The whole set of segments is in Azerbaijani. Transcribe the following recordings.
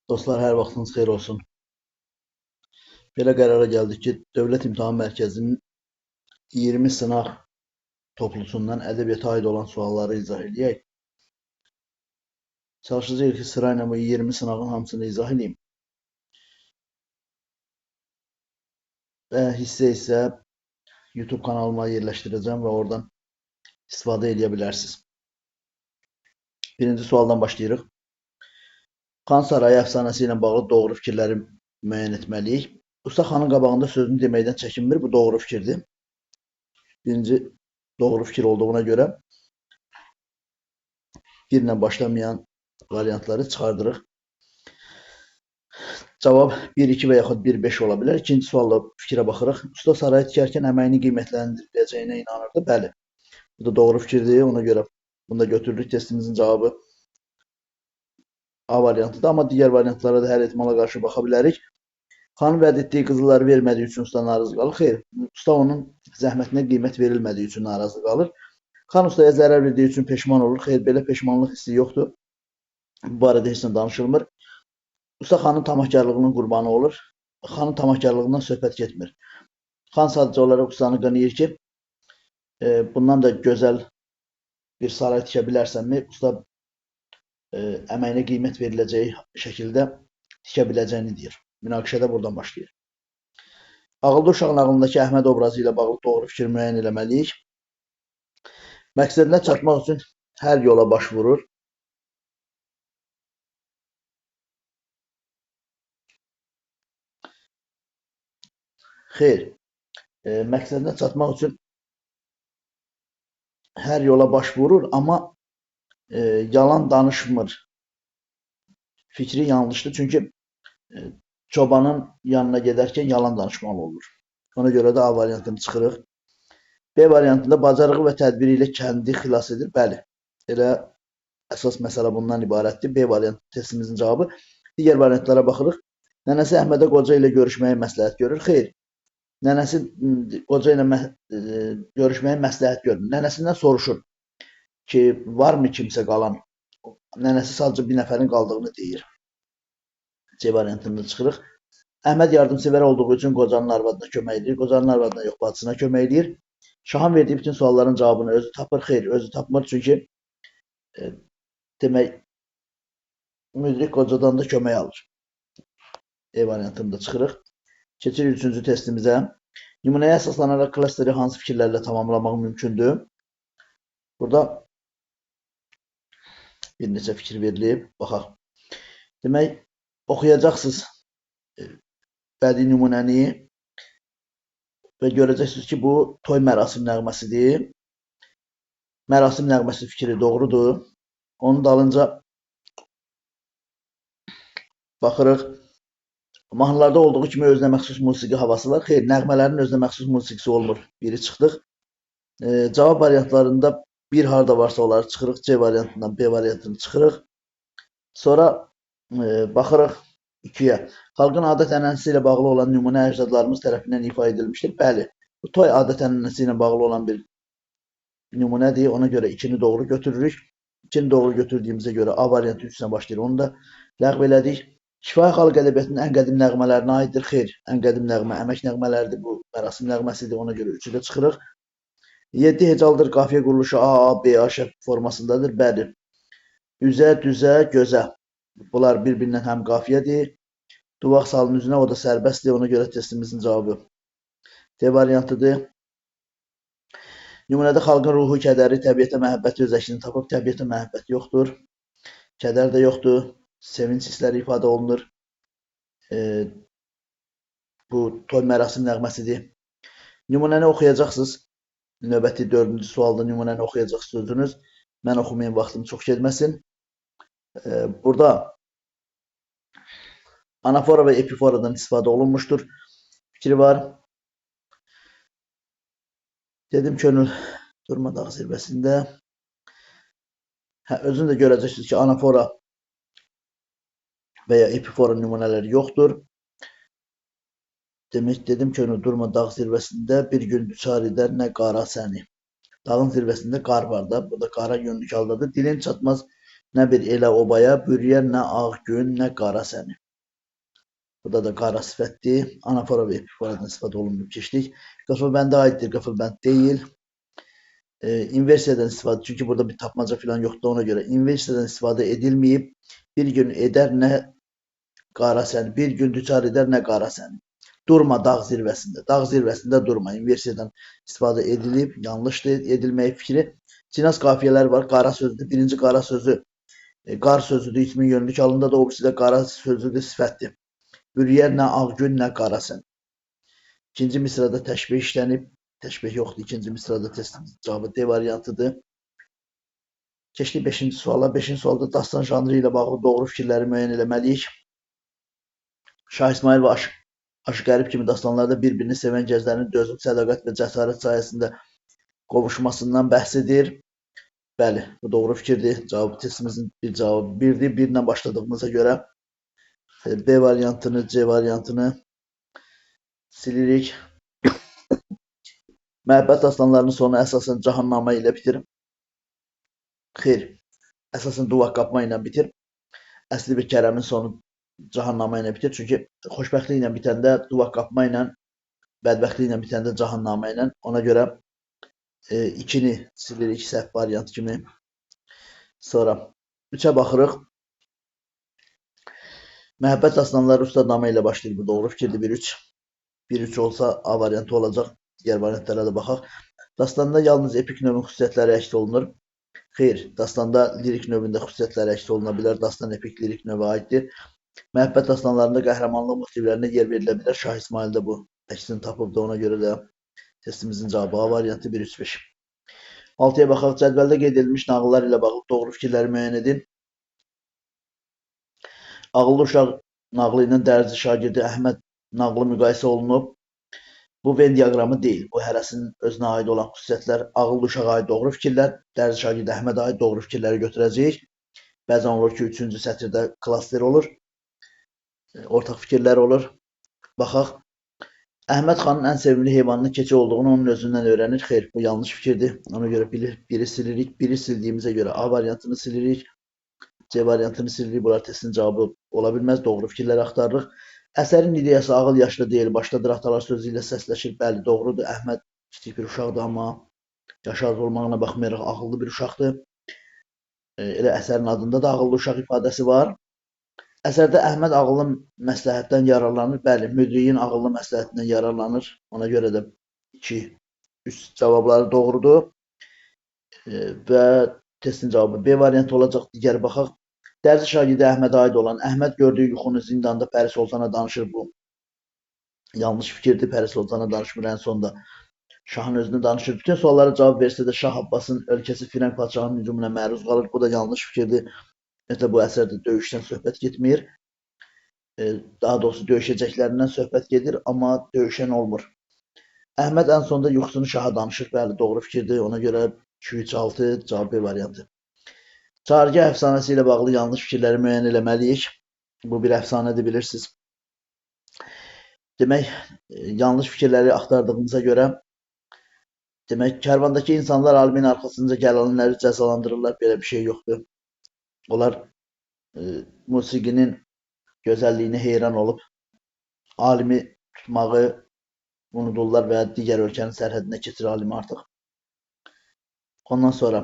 Dostlar, hər vaxtınız xeyir olsun. Belə qərara gəldik ki, Dövlət İmtahan Mərkəzinin 20 sınaq toplusundan ədəbiyyata aid olan sualları izah edək. Çalışacağıq ki, sırayla bu 20 sınağın hamısını izah edeyim. Və hissə YouTube kanalıma yerləşdirəcəm və oradan istifadə edə bilərsiniz. Birinci sualdan başlayırıq. Xan Sarayı əfsanəsi ilə bağlı doğru fikirləri müəyyən etməliyik. Usta xanın qabağında sözünü deməkdən çəkinmir. Bu doğru fikirdir. Birinci doğru fikir olduğuna görə birlə başlamayan variantları çıxardırıq. Cavab 1-2 və yaxud 1-5 ola bilər. İkinci sualda fikrə baxırıq. Usta sarayı tikərkən əməyini qiymətləndiriləcəyinə inanırdı. Bəli. Bu da doğru fikirdir. Ona görə bunu da götürürük. Testimizin cavabı A variantıdır. Amma digər variantlara da hər ehtimala qarşı baxa bilərik. Xanın vəd etdiyi qızılları vermədiyi üçün usta narazı qalır. Xeyr, usta onun zəhmətinə qiymət verilmədiyi üçün narazı qalır. Xan ustaya zərər verdiyi üçün peşman olur. Xeyr, belə peşmanlıq hissi yoxdur. Bu barədə heç nə danışılmır. Usta xanın tamahkarlığının qurbanı olur. Xanın tamahkarlığından söhbət getmir. Xan sadəcə olaraq ustanı qınayır ki, bundan da gözəl bir saray tikə bilərsənmi, usta əməyinə qiymət veriləcəyi şəkildə tikə biləcəyini deyir. Münaqişədə buradan başlayır. Ağıllı uşağın ağlındakı Əhməd obrazı ilə bağlı doğru fikir müəyyən eləməliyik. Məqsədinə çatmaq üçün hər yola başvurur. Xeyr, məqsədinə çatmaq üçün hər yola başvurur, amma yalan danışmır. Fikri yanlışdır, çünki çobanın yanına gedərkən yalan danışmalı olur. Ona görə də A variantını çıxırıq. B variantında bacarığı və tədbiri ilə kəndi xilas edir. Bəli, elə əsas məsələ bundan ibarətdir. B variantı testimizin cavabı. Digər variantlara baxırıq. Nənəsi Əhmədə qoca ilə görüşməyi məsləhət görür. Xeyr, nənəsi qoca ilə görüşməyi məsləhət görmür. Nənəsindən soruşur ki, varmı kimsə qalan? Nənəsi sadəcə bir nəfərin qaldığını deyir. C variantında çıxırıq. Əhməd yardımsevər olduğu üçün qocanın arvadına kömək edir. Qocanın arvadına yox, bacısına kömək edir. Şahın verdiyi bütün sualların cavabını özü tapır. Xeyr, özü tapmır, çünki demək, müdrik qocadan da kömək alır. E variantında çıxırıq. Keçirik üçüncü testimizə. Nümunəyə əsaslanaraq klasteri hansı fikirlərlə tamamlamaq mümkündür? Burada bir neçə fikir verilib. Baxaq. Demək, oxuyacaqsınız bədii nümunəni və görəcəksiniz ki, bu toy mərasim nəğməsidir. Mərasim nəğməsi fikri doğrudur. Onun dalınca baxırıq. Mahnılarda olduğu kimi özünə məxsus musiqi havası var. Xeyr, nəğmələrin özünə məxsus musiqisi olmur. Biri çıxdıq. Cavab variantlarında bir harda varsa onları çıxırıq. C variantından B variantını çıxırıq. Sonra baxırıq 2-yə. Xalqın adət-ənənəsi ilə bağlı olan nümunə əcdadlarımız tərəfindən ifa edilmişdir. Bəli, bu toy adət-ənənəsi ilə bağlı olan bir nümunədir. Ona görə 2-ni doğru götürürük. 2-ni doğru götürdüyümüzə görə A variantı 3-lə başlayır. Onu da ləğv elədik. Şifahi xalq ədəbiyyatının ən qədim nəğmələrinə aiddir. Xeyr, ən qədim nəğmə əmək nəğmələridir. Bu mərasim nəğməsidir. Ona görə 3-ü də çıxırıq. 7 hecalıdır. Qafiyə quruluşu A, A, B, A şəkl formasındadır. Bəli. Üzə, düzə, gözə. Bunlar bir-birindən həm qafiyədir. Duvaq salın üzünə, o da sərbəstdir. Ona görə testimizin cavabı D variantıdır. Nümunədə xalqın ruhu, kədəri, təbiətə məhəbbəti öz əksini tapıb. Təbiətə məhəbbət yoxdur. Kədər də yoxdur. Sevinç hissləri ifadə olunur. Bu toy mərasim nəğməsidir. Nümunəni oxuyacaqsınız. Növbəti 4-cü sualda nümunəni oxuyacaqsınız özünüz. Mən oxumayın, vaxtım çox getməsin. Burada anafora və epiforadan istifadə olunmuşdur. Fikri var. Dedim könül durma dağ zirvəsində. Özünüz də görəcəksiniz ki, anafora və ya epifora nümunələri yoxdur. Demək, dedim könül durma dağ zirvəsində bir gün düçar edər nə qara səni. Dağın zirvəsində qar var da, bu da qara yönlük haldadır. Dilin çatmaz Nə bir elə obaya, bürüyər nə ağ gün, nə qara səni. Burada da qara sifətdir. Anafora və epiforadan istifadə olunub keçdik. Qıfılbəndə aiddir, qıfılbənd deyil. İnversiyadan istifadə, çünki burada bir tapmaca falan yoxdur, ona görə inversiyadan istifadə edilməyib. Bir gün edər nə qara səni, bir gün düçar edər nə qara səni. Durma dağ zirvəsində. Dağ zirvəsində durma. İnversiyadan istifadə edilib, yanlışdır edilməyi fikri. Cinas qafiyələri var. Qara sözüdür. Birinci qara sözü qar sözüdür, ismin yönlük halında da o birisi də qara sözüdür, sifətdir. Bürüyər nə ağ gün, nə qara sən. İkinci misrada təşbih işlənib. Təşbih yoxdur. İkinci misrada testimizin cavabı D variantıdır. Keçdik 5-ci suala. 5-ci sualda dastan janrı ilə bağlı doğru fikirləri müəyyən eləməliyik. Şah İsmail və Aşıq Qərib kimi dastanlarda bir-birini sevən gənclərin dözüm, sədaqət və cəsarət sayəsində qovuşmasından bəhs edir. Bəli, bu doğru fikirdir. Cavabı testimizin bir cavabı 1-dir. 1-ilə başladığımıza görə B variantını, C variantını silirik. Məhəbbət dastanlarının sonu əsasən cahannamə ilə bitir. Xeyr, əsasən duvaq qapma ilə bitir. Əsli bir kərəmin sonu cahannamə ilə bitir. Çünki xoşbəxtliklə bitəndə duvaq qapma ilə, bədbəxtliklə bitəndə cahannamə ilə. Ona görə 2-ni silirik səhv variant kimi. Sonra 3-ə baxırıq. Məhəbbət dastanları ustadnamə ilə başlayır. Bu doğru fikirdir. 1-3. 1-3 olsa A variantı olacaq. Digər variantlara da baxaq. Dastanda yalnız epik növün xüsusiyyətləri əks olunur. Xeyr, dastanda lirik növündə xüsusiyyətləri əks oluna bilər. Dastan epik lirik növə aiddir. Məhəbbət dastanlarında qəhrəmanlıq motivlərinə yer verilə bilər. Şah İsmaildə bu əksini tapıbdı. Ona görə də testimizin cavabı A variantı 1-3-5. 6-ya baxaq. Cədvəldə qeyd edilmiş nağıllar ilə bağlı doğru fikirləri müəyyən edin. Ağıllı uşaq nağılı ilə dərzi şagirdi Əhməd nağılı müqayisə olunub. Bu Venn diaqramı deyil. Bu hərəsinin özünə aid olan xüsusiyyətlər, ağıllı uşağa aid doğru fikirlər, dərzi şagirdi Əhmədə aid doğru fikirləri götürəcəyik. Bəzən olur ki, 3-cü sətirdə klaster olur. Ortaq fikirlər olur. Baxaq. Əhməd xanın ən sevimli heyvanının keçi olduğunu onun özündən öyrənir. Xeyr, bu yanlış fikirdir. Ona görə biri silirik. Biri sildiyimizə görə A variantını silirik. C variantını silirik. Bunlar testin cavabı ola bilməz. Doğru fikirləri axtarırıq. Əsərin ideyası ağıl yaşlı deyil. Başdadır atalar sözü ilə səsləşir. Bəli, doğrudur. Əhməd kiçik bir uşaqdır, amma yaşı az olmağına baxmayaraq ağıllı bir uşaqdır. Elə əsərin adında da ağıllı uşaq ifadəsi var. Əsərdə Əhməd ağıllı məsləhətdən yararlanır. Bəli, müdriyin ağıllı məsləhətindən yararlanır. Ona görə də 2, 3 cavabları doğrudur. Və testin cavabı B variantı olacaq. Digər baxaq. Dərzi şagirdi Əhmədə aid olan Əhməd gördüyü yuxunu zindanda Pəri Soltana danışır. Bu yanlış fikirdir. Pəri Soltana danışmır. Ən sonunda Şahın özünü danışır. Bütün suallara cavab versə də Şah Abbasın ölkəsi Firəng padşahının hücumuna məruz qalır. Bu da yanlış fikirdir. Ümumiyyətlə bu əsərdə döyüşdən söhbət getmir. Daha doğrusu döyüşəcəklərindən söhbət gedir, amma döyüşən olmur. Əhməd ən sonunda yuxusunu Şaha danışır. Bəli, doğru fikirdir. Ona görə 2-3-6 cavab B variantı. Çargə əfsanəsi ilə bağlı yanlış fikirləri müəyyən eləməliyik. Bu bir əfsanədir, bilirsiniz. Demək, yanlış fikirləri axtardığımıza görə demək, kərvandakı insanlar alimin arxasınca gələnləri cəzalandırırlar. Belə bir şey yoxdur. Onlar musiqinin gözəlliyinə heyran olub alimi tutmağı unudurlar və digər ölkənin sərhədinə keçir alimi artıq. Ondan sonra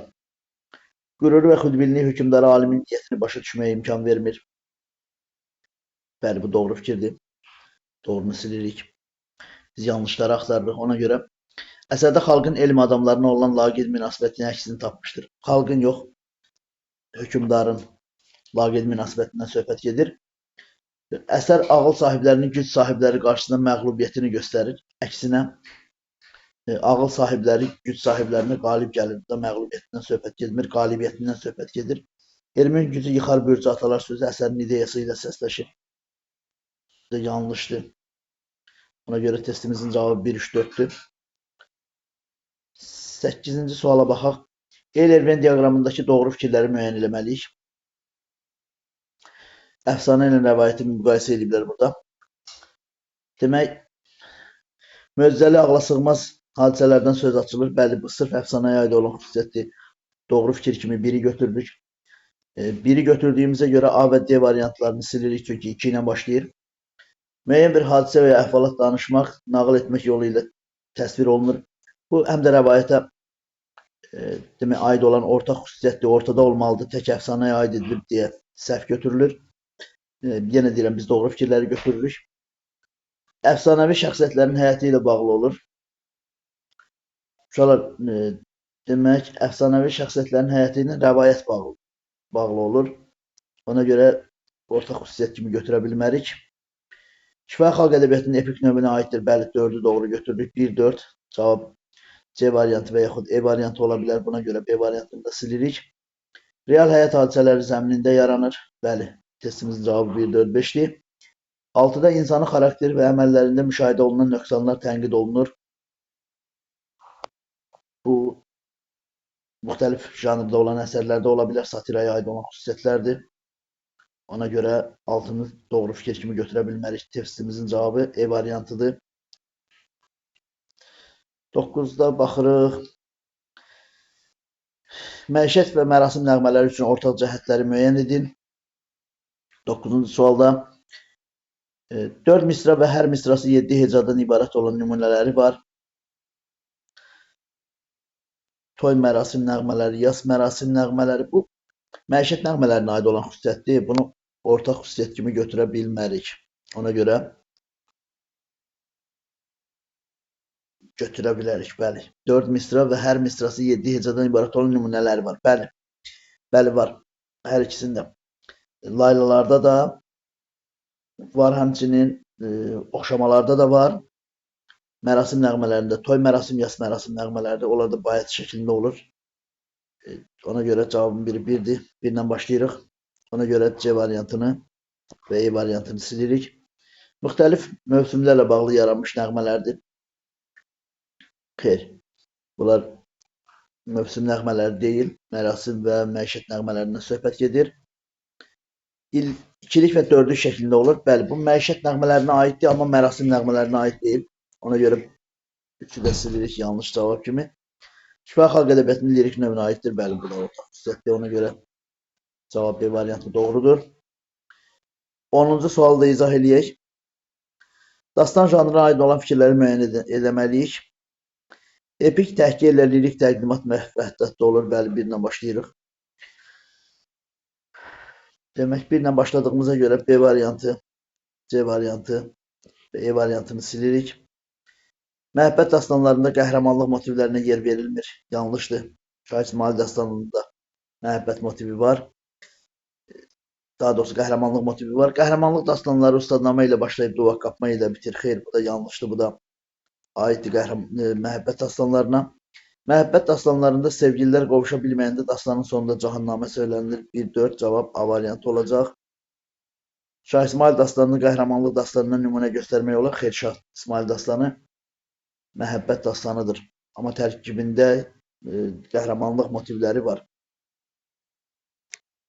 qürur və xudbinlik hökmdarı alimin niyyətini başa düşməyə imkan vermir. Bəli, bu doğru fikirdir. Doğrunu silirik. Biz yanlışları axtarırıq. Ona görə əsərdə xalqın elm adamlarına olan laqeyd münasibətinin əksini tapmışdır. Xalqın yox, hökmdarın laqeyd münasibətindən söhbət gedir. Əsər ağıl sahiblərinin güc sahibləri qarşısında məğlubiyyətini göstərir. Əksinə, ağıl sahibləri güc sahiblərinə qalib gəlir. Da məğlubiyyətindən söhbət getmir, qalibiyyətindən söhbət gedir. Elmin gücü yıxar bürcü atalar sözü əsərin ideyası ilə səsləşir. Bu da yanlışdır. Ona görə testimizin cavabı 1-3-4-dür. 8-ci suala baxaq. Eyler-Venn diaqramındakı doğru fikirləri müəyyən eləməliyik. Əfsanə ilə rəvayəti müqayisə ediblər burada. Demək, möcüzəli ağla sığmaz hadisələrdən söz açılır. Bəli, bu sırf əfsanəyə aid olan xüsusiyyətdir. Doğru fikir kimi biri götürdük. Biri götürdüyümüzə görə A və D variantlarını silirik, çünki 2 ilə başlayır. Müəyyən bir hadisə və ya əhvalat danışmaq, nağıl etmək yolu ilə təsvir olunur. Bu, həm də rəvayətə demək, aid olan ortaq xüsusiyyətli ortada olmalıdır, tək əfsanəyə aid edilib deyə səhv götürülür. Yenə deyirəm, biz doğru fikirləri götürürük. Əfsanəvi şəxsiyyətlərin həyatı ilə bağlı olur. Uşaqlar, demək, əfsanəvi şəxsiyyətlərin həyatı ilə rəvayət bağlı olur. Ona görə ortaq xüsusiyyət kimi götürə bilmərik. Şifahi xalq ədəbiyyatının epik növünə aiddir. Bəli, 4-ü doğru götürdük. 1-4 cavab C variantı və yaxud E variantı ola bilər. Buna görə B variantını da silirik. Real həyat hadisələri zəminində yaranır. Bəli, testimizin cavabı 1-4-5-dir. 6-da insanın xarakteri və əməllərində müşahidə olunan nöqsanlar tənqid olunur. Bu, müxtəlif janrda olan əsərlərdə ola bilər, satiraya aid olan xüsusiyyətlərdir. Ona görə 6-nı doğru fikir kimi götürə bilmərik. Testimizin cavabı E variantıdır. 9-da baxırıq. Məişət və mərasim nəğmələri üçün ortaq cəhətləri müəyyən edin. 9-cu sualda 4 misra və hər misrası 7 hecadan ibarət olan nümunələri var. Toy mərasim nəğmələri, yas mərasim nəğmələri, bu məişət nəğmələrinə aid olan xüsusiyyətdir. Bunu ortaq xüsusiyyət kimi götürə bilmərik. Ona görə götürə bilərik, bəli. 4 misra və hər misrası 7 hecadan ibarət olan nümunələri var. Bəli, bəli var. Hər ikisində. Laylalarda da var, həmçinin oxşamalarda da var. Mərasim nəğmələrində, toy mərasim, yas mərasim nəğmələrdə, onlar da bayat şəklində olur. Ona görə cavabın biri 1-dir. 1-lə başlayırıq. Ona görə C variantını və E variantını silirik. Müxtəlif mövsümlərlə bağlı yaranmış nəğmələrdir. Xeyr, bunlar mövsüm nəğmələri deyil, mərasim və məişət nəğmələrindən söhbət gedir. İl, ikilik və dördlük şəklində olur. Bəli, bu məişət nəğmələrinə aiddir, amma mərasim nəğmələrinə aid deyil. Ona görə 3-ü də silirik yanlış cavab kimi. Şifahi xalq ədəbiyyatının lirik növünə aiddir. Bəli, bu da ortaq xüsusiyyətdir. Ona görə cavab B variantı doğrudur. 10-cu sualı da izah eləyək. Dastan janrına aid olan fikirləri müəyyən eləməliyik. Epik təhkiyyə ilə lirik təqdimat vəhdətdə olur. Bəli, 1-lə başlayırıq. Demək, 1-lə başladığımıza görə B variantı, C variantı və E variantını silirik. Məhəbbət dastanlarında qəhrəmanlıq motivlərinə yer verilmir. Yanlışdır. Şahid İsmayıl dastanında məhəbbət motivi var. Daha doğrusu qəhrəmanlıq motivi var. Qəhrəmanlıq dastanları ustadnamə ilə başlayıb duvaq qapma ilə bitir. Xeyr, bu da yanlışdır. Bu da aiddir məhəbbət dastanlarına. Məhəbbət dastanlarında sevgililər qovuşa bilməyəndə dastanın sonunda cahannamə söylənilir. 1-4 cavab A variantı olacaq. Şah İsmayıl dastanını qəhrəmanlıq dastanına nümunə göstərmək olar. Xeyr, Şah İsmayıl dastanı məhəbbət dastanıdır. Amma tərkibində qəhrəmanlıq motivləri var.